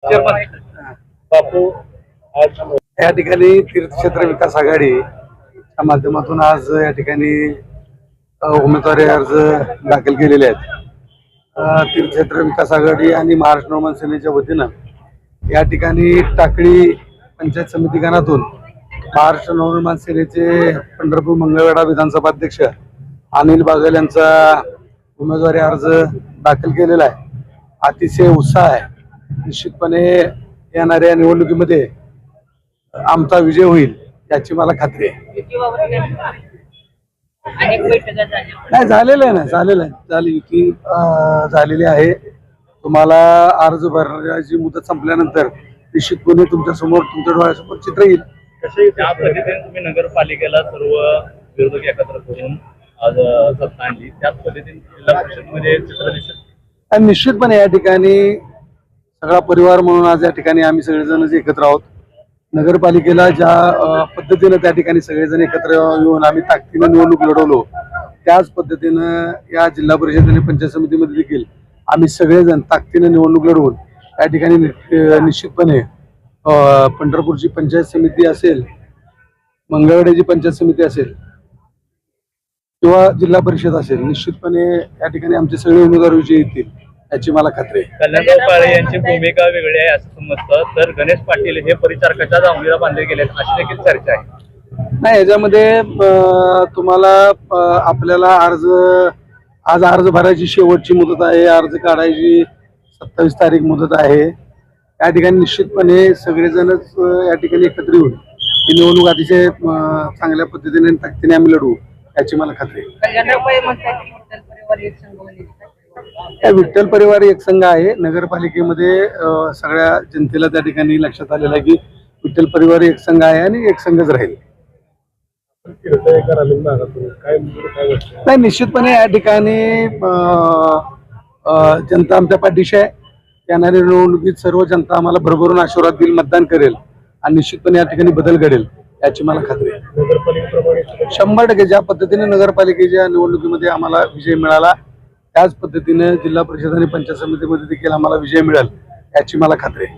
बापू आज या ठिकाणी तीर्थक्षेत्र विकास आघाडीच्या माध्यमातून आज या ठिकाणी उमेदवारी अर्ज दाखल केलेले आहेत. तीर्थक्षेत्र विकास आघाडी आणि महाराष्ट्र नवमान सेनेच्या वतीनं या ठिकाणी टाकळी पंचायत समिती गणातून महाराष्ट्र नवनिर्माण सेनेचे पंढरपूर मंगळवेढा विधानसभा अध्यक्ष अनिल बागल यांचा उमेदवारी अर्ज दाखल केलेला आहे. अतिशय उत्साह आहे. निश्चितपणे येणाऱ्या निवडणुकीमध्ये आमचा विजय होईल याची मला खात्री आहे. नाही झालेलं आहे ना, झालेलं आहे, झाली युती झालेली आहे. तुम्हाला अर्ज भरण्याची मुदत संपल्यानंतर निश्चितपणे तुमच्या समोर, तुमच्या डोळ्यासमोर चित्र येईल. कसे त्या पद्धतीने तुम्ही नगरपालिकेला सर्व विरोधक एकत्र करून आज सत्ता आणली, त्याच पद्धतीने जिल्हा परिषदमध्ये चित्र दिसत. आणि निश्चितपणे या ठिकाणी सगळा परिवार म्हणून आज या ठिकाणी आम्ही सगळेजण एकत्र आहोत. नगरपालिकेला ज्या पद्धतीनं त्या ठिकाणी सगळेजण एकत्र येऊन आम्ही ताकदीनं निवडणूक लढवलो, त्याच पद्धतीनं या जिल्हा परिषद आणि पंचायत समितीमध्ये देखील आम्ही सगळेजण ताकदीनं निवडणूक लढवून या ठिकाणी निश्चितपणे पंढरपूरची पंचायत समिती असेल, मंगळवेढ्याची पंचायत समिती असेल किंवा जिल्हा परिषद असेल, निश्चितपणे या ठिकाणी आमचे सगळे उमेदवार विजयी येतील याची मला खात्री आहे. कल्याणराव काळे यांची भूमिका वेगळी आहे असं समजतं, तर गणेश पाटील हे परिचारकाच्या जांभळीला बांधले गेलेत अशी देखील चर्चा आहे. नाही, याच्यामध्ये तुम्हाला आपल्याला आज अर्ज भरायची शेवटची मुदत आहे. अर्ज काढायची 27 तारीख मुदत आहे. या ठिकाणी निश्चितपणे सगळेजणच या ठिकाणी एकत्र येऊन ही निवडणूक अतिशय चांगल्या पद्धतीने आणि ताकदीने आम्ही लढवू याची मला खात्री आहे. विठ्ठल परिवार एक संघ आहे. नगरपालिकेमध्ये सगळ्या जनतेला त्या ठिकाणी लक्षात आलेलं आहे की विठ्ठल परिवार एक संघ आहे आणि एक संघच राहील. नाही, निश्चितपणे या ठिकाणी जनता आमच्या पाठीशी आहे. येणाऱ्या निवडणुकीत सर्व जनता आम्हाला भरभरून आशीर्वाद देईल, मतदान करेल आणि निश्चितपणे या ठिकाणी बदल घडेल याची मला खात्री आहे. 100% ज्या पद्धतीने नगरपालिकेच्या निवडणुकीमध्ये आम्हाला विजय मिळाला, त्याच पद्धतीने जिल्हा परिषद आणि पंचायत समितीमध्ये देखील आम्हाला विजय मिळेल याची मला खात्री आहे.